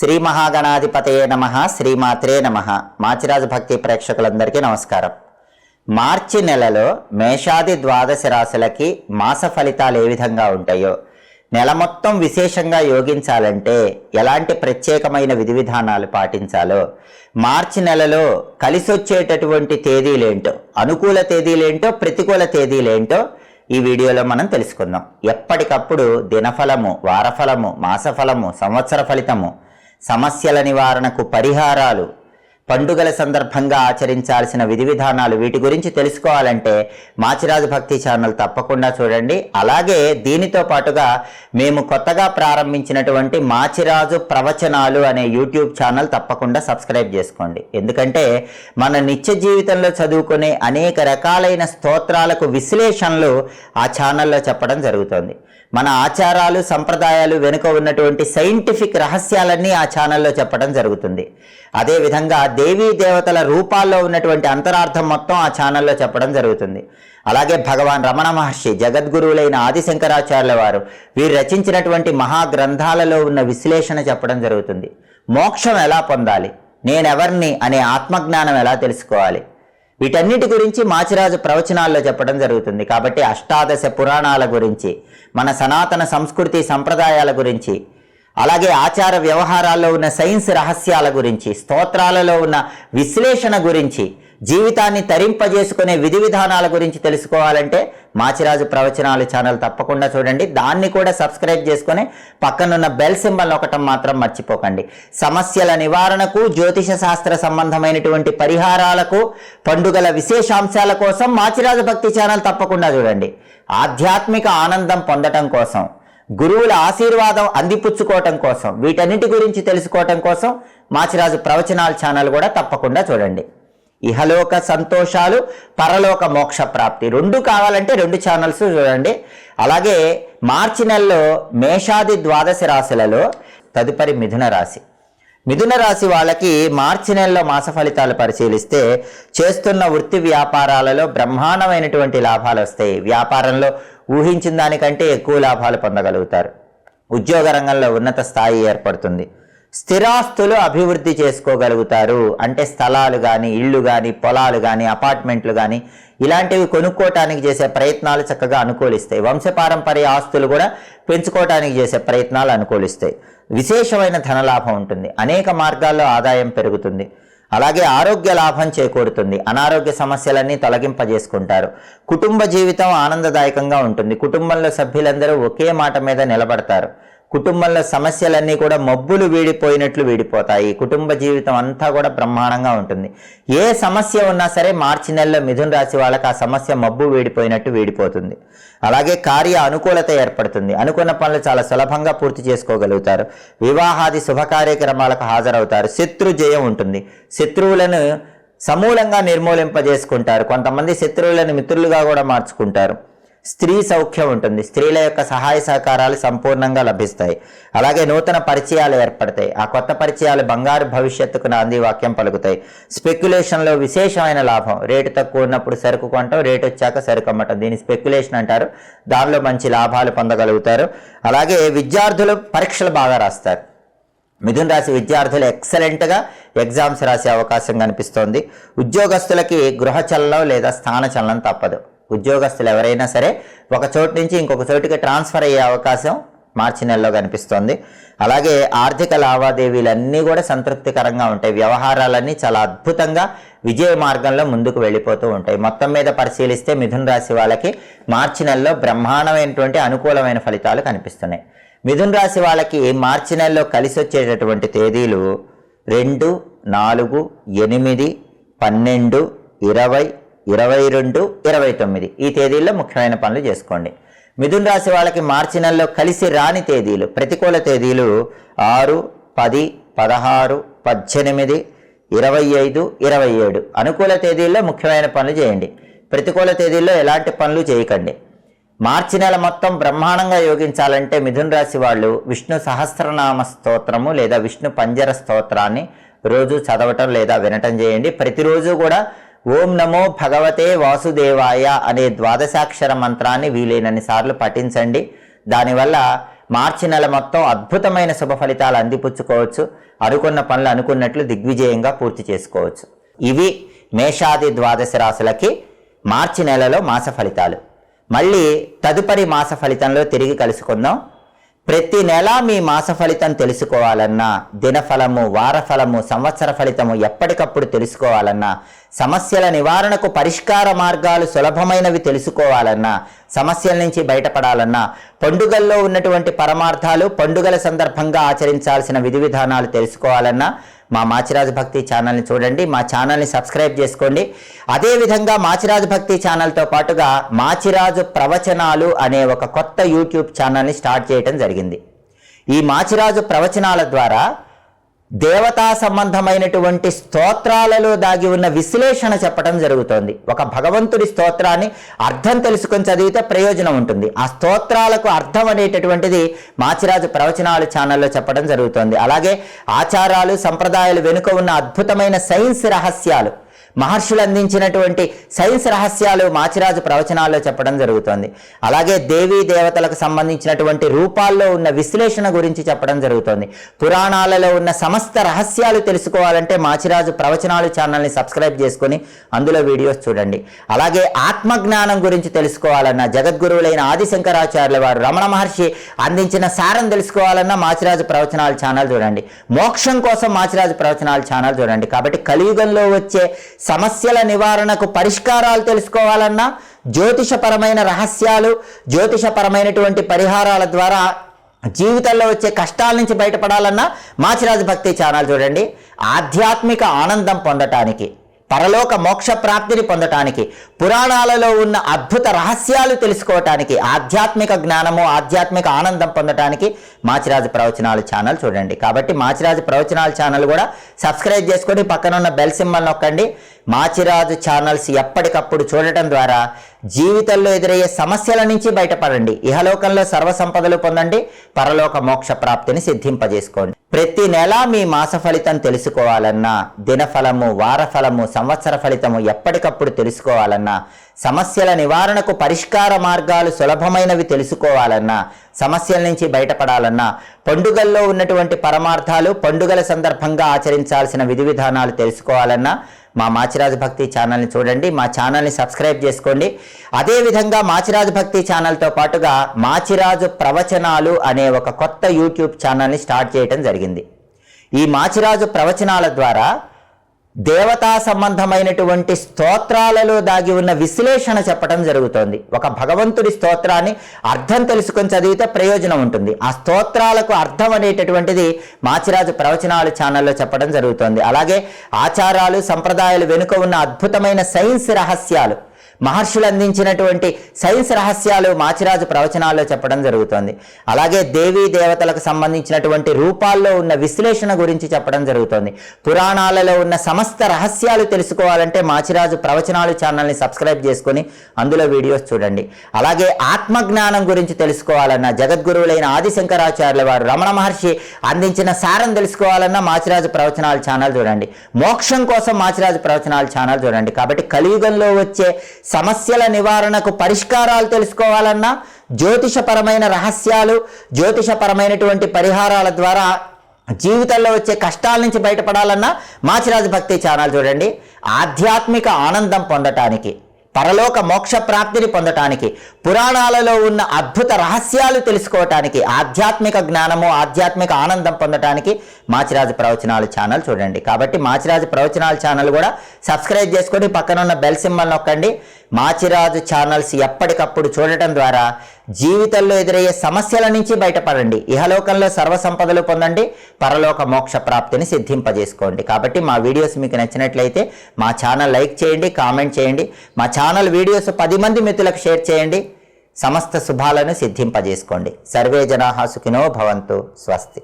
శ్రీ మహాగణాధిపతయే నమః. శ్రీమాత్రే నమః. మాచిరాజు భక్తి ప్రేక్షకులందరికీ నమస్కారం. మార్చి నెలలో మేషాది ద్వాదశ రాశులకి మాస ఫలితాలు ఏ విధంగా ఉంటాయో, నెల మొత్తం విశేషంగా యోగించాలంటే ఎలాంటి ప్రత్యేకమైన విధి విధానాలు పాటించాలో, మార్చి నెలలో కలిసొచ్చేటటువంటి తేదీలేంటో, అనుకూల తేదీలేంటో, ప్రతికూల తేదీలేంటో ఈ వీడియోలో మనం తెలుసుకుందాం. ఎప్పటికప్పుడు దినఫలము, వారఫలము, మాసఫలము, సంవత్సర ఫలితము, సమస్యల నివారణకు పరిహారాలు, పండుగల సందర్భంగా ఆచరించాల్సిన విధి విధానాలు, వీటి గురించి తెలుసుకోవాలంటే మాచిరాజు భక్తి ఛానల్ తప్పకుండా చూడండి. అలాగే దీనితో పాటుగా మేము కొత్తగా ప్రారంభించినటువంటి మాచిరాజు ప్రవచనాలు అనే యూట్యూబ్ ఛానల్ తప్పకుండా సబ్స్క్రైబ్ చేసుకోండి. ఎందుకంటే మన నిత్య జీవితంలో చదువుకునే అనేక రకాలైన స్తోత్రాలకు విశ్లేషణలు ఆ ఛానల్లో చెప్పడం జరుగుతుంది. మన ఆచారాలు, సంప్రదాయాలు వెనుక ఉన్నటువంటి సైంటిఫిక్ రహస్యాలన్నీ ఆ ఛానల్లో చెప్పడం జరుగుతుంది. అదేవిధంగా దేవీ దేవతల రూపాల్లో ఉన్నటువంటి అంతరార్థం మొత్తం ఆ ఛానల్లో చెప్పడం జరుగుతుంది. అలాగే భగవాన్ రమణ మహర్షి, జగద్గురువులైన ఆదిశంకరాచార్యుల వారు వీరు రచించినటువంటి మహాగ్రంథాలలో ఉన్న విశ్లేషణ చెప్పడం జరుగుతుంది. మోక్షం ఎలా పొందాలి, నేనెవర్ని అనే ఆత్మజ్ఞానం ఎలా తెలుసుకోవాలి, వీటన్నిటి గురించి మాచిరాజు ప్రవచనాల్లో చెప్పడం జరుగుతుంది. కాబట్టి అష్టాదశ పురాణాల గురించి, మన సనాతన సంస్కృతి సంప్రదాయాల గురించి, అలాగే ఆచార వ్యవహారాల్లో ఉన్న సైన్స్ రహస్యాల గురించి, స్తోత్రాలలో ఉన్న విశ్లేషణ గురించి, జీవితాన్ని తరింపజేసుకునే విధి విధానాల గురించి తెలుసుకోవాలంటే మాచిరాజు ప్రవచనాలు ఛానల్ తప్పకుండా చూడండి. దాన్ని కూడా సబ్స్క్రైబ్ చేసుకొని పక్కనున్న బెల్ సింబల్ నొక్కటం మాత్రం మర్చిపోకండి. సమస్యల నివారణకు, జ్యోతిష శాస్త్ర సంబంధమైనటువంటి పరిహారాలకు, పండుగల విశేషాంశాల కోసం మాచిరాజు భక్తి ఛానల్ తప్పకుండా చూడండి. ఆధ్యాత్మిక ఆనందం పొందటం కోసం, గురువుల ఆశీర్వాదం అందిపుచ్చుకోవటం కోసం, వీటన్నిటి గురించి తెలుసుకోవటం కోసం మాచిరాజు ప్రవచనాలు ఛానల్ కూడా తప్పకుండా చూడండి. ఇహలోక సంతోషాలు, పరలోక మోక్ష ప్రాప్తి రెండు కావాలంటే రెండు ఛానల్స్ చూడండి. అలాగే మార్చి నెలలో మేషాది ద్వాదశ రాశులలో తదుపరి మిథున రాశి. మిథున రాశి వాళ్ళకి మార్చి నెలలో మాస ఫలితాలు పరిశీలిస్తే చేస్తున్న వృత్తి వ్యాపారాలలో బ్రహ్మాండమైనటువంటి లాభాలు వస్తాయి. వ్యాపారంలో ఊహించిన దానికంటే ఎక్కువ లాభాలు పొందగలుగుతారు. ఉద్యోగ రంగంలో ఉన్నత స్థాయి ఏర్పడుతుంది. స్థిరాస్తులు అభివృద్ధి చేసుకోగలుగుతారు. అంటే స్థలాలు కానీ, ఇళ్ళు కానీ, పొలాలు కానీ, అపార్ట్మెంట్లు కానీ ఇలాంటివి కొనుక్కోవటానికి చేసే ప్రయత్నాలు చక్కగా అనుకూలిస్తాయి. వంశపారంపర్య ఆస్తులు కూడా పెంచుకోవటానికి చేసే ప్రయత్నాలు అనుకూలిస్తాయి. విశేషమైన ధనలాభం ఉంటుంది. అనేక మార్గాల్లో ఆదాయం పెరుగుతుంది. అలాగే ఆరోగ్య లాభం చేకూరుతుంది. అనారోగ్య సమస్యలన్నీ తొలగింపజేసుకుంటారు. కుటుంబ జీవితం ఆనందదాయకంగా ఉంటుంది. కుటుంబంలో సభ్యులందరూ ఒకే మాట మీద నిలబడతారు. కుటుంబంలో సమస్యలన్నీ కూడా మబ్బులు వీడిపోయినట్లు వీడిపోతాయి. కుటుంబ జీవితం అంతా కూడా బ్రహ్మాండంగా ఉంటుంది. ఏ సమస్య ఉన్నా సరే మార్చి నెలలో మిథున రాశి వాళ్ళకి ఆ సమస్య మబ్బు వీడిపోయినట్టు వీడిపోతుంది. అలాగే కార్య అనుకూలత ఏర్పడుతుంది. అనుకున్న పనులు చాలా సులభంగా పూర్తి చేసుకోగలుగుతారు. వివాహాది శుభ కార్యక్రమాలకు హాజరవుతారు. శత్రు జయం ఉంటుంది. శత్రువులను సమూలంగా నిర్మూలింపజేసుకుంటారు. కొంతమంది శత్రువులను మిత్రులుగా కూడా మార్చుకుంటారు. స్త్రీ సౌఖ్యం ఉంటుంది. స్త్రీల యొక్క సహాయ సహకారాలు సంపూర్ణంగా లభిస్తాయి. అలాగే నూతన పరిచయాలు ఏర్పడతాయి. ఆ కొత్త పరిచయాలు బంగారు భవిష్యత్తుకు నాంది వాక్యం పలుకుతాయి. స్పెక్యులేషన్లో విశేషమైన లాభం. రేటు తక్కువ ఉన్నప్పుడు సరుకు కొనటం, రేటు వచ్చాక సరుకు అమ్మటం, దీన్ని స్పెక్యులేషన్ అంటారు. దానిలో మంచి లాభాలు పొందగలుగుతారు. అలాగే విద్యార్థులు పరీక్షలు బాగా రాస్తారు. మిథున రాశి విద్యార్థులు ఎక్సలెంట్గా ఎగ్జామ్స్ రాసే అవకాశం కనిపిస్తోంది. ఉద్యోగస్తులకి గృహ చలనం లేదా స్థాన చలనం తప్పదు. ఉద్యోగస్తులు ఎవరైనా సరే ఒక చోటు నుంచి ఇంకొక చోటుకి ట్రాన్స్ఫర్ అయ్యే అవకాశం మార్చి నెలలో కనిపిస్తోంది. అలాగే ఆర్థిక లావాదేవీలన్నీ కూడా సంతృప్తికరంగా ఉంటాయి. వ్యవహారాలన్నీ చాలా అద్భుతంగా విజయ మార్గంలో ముందుకు వెళ్ళిపోతూ ఉంటాయి. మొత్తం మీద పరిశీలిస్తే మిథున రాశి వాళ్ళకి మార్చి నెలలో బ్రహ్మాండమైనటువంటి అనుకూలమైన ఫలితాలు కనిపిస్తున్నాయి. మిథున రాశి వాళ్ళకి మార్చి నెలలో కలిసి వచ్చేటటువంటి తేదీలు 2, 4, 8, 12, 20, 22, 29 ఈ తేదీల్లో ముఖ్యమైన పనులు చేసుకోండి. మిథున రాశి వాళ్ళకి మార్చి నెలలో కలిసి రాని తేదీలు, ప్రతికూల తేదీలు 6, 10, 16, 18, 25, 27. అనుకూల తేదీల్లో ముఖ్యమైన పనులు చేయండి. ప్రతికూల తేదీల్లో ఎలాంటి పనులు చేయకండి. మార్చి నెల మొత్తం బ్రహ్మాండంగా యోగించాలంటే మిథున రాశి వాళ్ళు విష్ణు సహస్రనామ స్తోత్రము లేదా విష్ణు పంజర స్తోత్రాన్ని రోజు చదవటం లేదా వినటం చేయండి. ప్రతిరోజు కూడా ఓం నమో భగవతే వాసుదేవాయ అనే ద్వాదశాక్షర మంత్రాన్ని వీలైనన్ని సార్లు పఠించండి. దానివల్ల మార్చి నెల మొత్తం అద్భుతమైన శుభ ఫలితాలు అందిపుచ్చుకోవచ్చు. అనుకున్న పనులు అనుకున్నట్లు దిగ్విజయంగా పూర్తి చేసుకోవచ్చు. ఇవి మేషాది ద్వాదశ రాశులకి మార్చి నెలలో మాస ఫలితాలు. మళ్ళీ తదుపరి మాస ఫలితంలో తిరిగి కలుసుకుందాం. ప్రతి నెల మీ మాస ఫలితం తెలుసుకోవాలన్నా, దినఫలము, వారఫలము, సంవత్సర ఫలితము ఎప్పటికప్పుడు తెలుసుకోవాలన్నా, సమస్యల నివారణకు పరిష్కార మార్గాలు సులభమైనవి తెలుసుకోవాలన్నా, సమస్యల నుంచి బయటపడాలన్నా, పండుగల్లో ఉన్నటువంటి పరమార్థాలు, పండుగల సందర్భంగా ఆచరించాల్సిన విధి విధానాలు తెలుసుకోవాలన్నా మా మాచిరాజు భక్తి ఛానల్ని చూడండి. మా ఛానల్ని సబ్స్క్రైబ్ చేసుకోండి. అదేవిధంగా మాచిరాజు భక్తి ఛానల్తో పాటుగా మాచిరాజు ప్రవచనాలు అనే ఒక కొత్త యూట్యూబ్ ఛానల్ని స్టార్ట్ చేయడం జరిగింది. ఈ మాచిరాజు ప్రవచనాల ద్వారా దేవతా సంబంధమైనటువంటి స్తోత్రాలలో దాగి ఉన్న విశ్లేషణ చెప్పడం జరుగుతోంది. ఒక భగవంతుడి స్తోత్రాన్ని అర్థం తెలుసుకొని చదివితే ప్రయోజనం ఉంటుంది. ఆ స్తోత్రాలకు అర్థం అనేటటువంటిది మాచిరాజు ప్రవచనాలు ఛానల్లో చెప్పడం జరుగుతోంది. అలాగే ఆచారాలు, సంప్రదాయాలు వెనుక ఉన్న అద్భుతమైన సైన్స్ రహస్యాలు, మహర్షులు అందించినటువంటి సైన్స్ రహస్యాలు మాచిరాజు ప్రవచనాల్లో చెప్పడం జరుగుతుంది. అలాగే దేవీ దేవతలకు సంబంధించినటువంటి రూపాల్లో ఉన్న విశ్లేషణ గురించి చెప్పడం జరుగుతుంది. పురాణాలలో ఉన్న సమస్త రహస్యాలు తెలుసుకోవాలంటే మాచిరాజు ప్రవచనాలు ఛానల్ని సబ్స్క్రైబ్ చేసుకొని అందులో వీడియోస్ చూడండి. అలాగే ఆత్మజ్ఞానం గురించి తెలుసుకోవాలన్నా, జగద్గురువులైన ఆదిశంకరాచార్యుల వారు, రమణ మహర్షి అందించిన సారం తెలుసుకోవాలన్నా మాచిరాజు ప్రవచనాలు ఛానల్ చూడండి. మోక్షం కోసం మాచిరాజు ప్రవచనాలు ఛానల్ చూడండి. కాబట్టి కలియుగంలో వచ్చే సమస్యల నివారణకు పరిష్కారాలు తెలుసుకోవాలన్నా, జ్యోతిషపరమైన రహస్యాలు, జ్యోతిషపరమైనటువంటి పరిహారాల ద్వారా జీవితంలో వచ్చే కష్టాల నుంచి బయటపడాలన్నా మాచిరాజు భక్తి ఛానల్ చూడండి. ఆధ్యాత్మిక ఆనందం పొందటానికి, పరలోక మోక్ష ప్రాప్తిని పొందటానికి, పురాణాలలో ఉన్న అద్భుత రహస్యాలు తెలుసుకోవటానికి, ఆధ్యాత్మిక జ్ఞానము, ఆధ్యాత్మిక ఆనందం పొందటానికి మాచిరాజు ప్రవచనాలు ఛానల్ చూడండి. కాబట్టి మాచిరాజు ప్రవచనాలు ఛానల్ కూడా సబ్స్క్రైబ్ చేసుకొని పక్కన ఉన్న బెల్ సింబల్ నొక్కండి. మాచిరాజు ఛానల్స్ ఎప్పటికప్పుడు చూడటం ద్వారా జీవితంలో ఎదురయ్యే సమస్యల నుంచి బయటపడండి. ఇహలోకంలో సర్వసంపదలు పొందండి, పరలోక మోక్ష ప్రాప్తిని సిద్ధింపజేసుకోండి. ప్రతి నెల మీ మాస ఫలితం తెలుసుకోవాలన్నా, దినఫలము, వారఫలము, సంవత్సర ఫలితము ఎప్పటికప్పుడు తెలుసుకోవాలన్నా, సమస్యల నివారణకు పరిష్కార మార్గాలు సులభమైనవి తెలుసుకోవాలన్నా, సమస్యల నుంచి బయటపడాలన్నా, పండుగల్లో ఉన్నటువంటి పరమార్థాలు, పండుగల సందర్భంగా ఆచరించాల్సిన విధి విధానాలు తెలుసుకోవాలన్నా మా మాచిరాజు భక్తి ఛానల్ని చూడండి. మా ఛానల్ని సబ్స్క్రైబ్ చేసుకోండి. అదేవిధంగా మాచిరాజు భక్తి ఛానల్తో పాటుగా మాచిరాజు ప్రవచనాలు అనే ఒక కొత్త యూట్యూబ్ ఛానల్ని స్టార్ట్ చేయడం జరిగింది. ఈ మాచిరాజు ప్రవచనాల ద్వారా దేవతా సంబంధమైనటువంటి స్తోత్రాలలో దాగి ఉన్న విశ్లేషణ చెప్పడం జరుగుతోంది. ఒక భగవంతుడి స్తోత్రాన్ని అర్థం తెలుసుకొని చదివితే ప్రయోజనం ఉంటుంది. ఆ స్తోత్రాలకు అర్థం అనేటటువంటిది మాచిరాజు ప్రవచనాలు ఛానల్లో చెప్పడం జరుగుతోంది. అలాగే ఆచారాలు, సంప్రదాయాలు వెనుక ఉన్న అద్భుతమైన సైన్స్ రహస్యాలు, మహర్షులు అందించినటువంటి సైన్స్ రహస్యాలు మాచిరాజు ప్రవచనాల్లో చెప్పడం జరుగుతోంది. అలాగే దేవీ దేవతలకు సంబంధించినటువంటి రూపాల్లో ఉన్న విశ్లేషణ గురించి చెప్పడం జరుగుతోంది. పురాణాలలో ఉన్న సమస్త రహస్యాలు తెలుసుకోవాలంటే మాచిరాజు ప్రవచనాలు ఛానల్ని సబ్స్క్రైబ్ చేసుకొని అందులో వీడియోస్ చూడండి. అలాగే ఆత్మజ్ఞానం గురించి తెలుసుకోవాలన్నా, జగద్గురువులైన ఆదిశంకరాచార్యుల వారు, రమణ మహర్షి అందించిన సారం తెలుసుకోవాలన్నా మాచిరాజు ప్రవచనాలు ఛానల్ చూడండి. మోక్షం కోసం మాచిరాజు ప్రవచనాలు ఛానల్ చూడండి. కాబట్టి కలియుగంలో వచ్చే సమస్యల నివారణకు పరిష్కారాలు తెలుసుకోవాలన్నా, జ్యోతిషపరమైన రహస్యాలు, జ్యోతిషపరమైనటువంటి పరిహారాల ద్వారా జీవితంలో వచ్చే కష్టాల నుంచి బయటపడాలన్నా మాచిరాజు భక్తి ఛానల్ చూడండి. ఆధ్యాత్మిక ఆనందం పొందటానికి, పరలోక మోక్ష ప్రాప్తిని పొందటానికి, పురాణాలలో ఉన్న అద్భుత రహస్యాలు తెలుసుకోవటానికి, ఆధ్యాత్మిక జ్ఞానము, ఆధ్యాత్మిక ఆనందం పొందటానికి మాచిరాజు ప్రవచనాలు ఛానల్ చూడండి. కాబట్టి మాచిరాజు ప్రవచనాలు ఛానల్ కూడా సబ్స్క్రైబ్ చేసుకొని పక్కన ఉన్న బెల్ సింబల్ నొక్కండి. మాచిరాజు ఛానల్స్ ఎప్పటికప్పుడు చూడటం ద్వారా జీవితంలో ఎదురయ్యే సమస్యల నుంచి బయటపడండి. ఇహలోకంలో సర్వసంపదలు పొందండి, పరలోక మోక్ష ప్రాప్తిని సిద్ధింపజేసుకోండి. కాబట్టి మా వీడియోస్ మీకు నచ్చినట్లయితే మా ఛానల్ లైక్ చేయండి, కామెంట్ చేయండి. మా ఛానల్ వీడియోస్ 10 మంది మిత్రులకు షేర్ చేయండి. సమస్త శుభాలను సిద్ధింపజేసుకోండి. సర్వే జనాః సుఖినో భవంతు. స్వస్తి.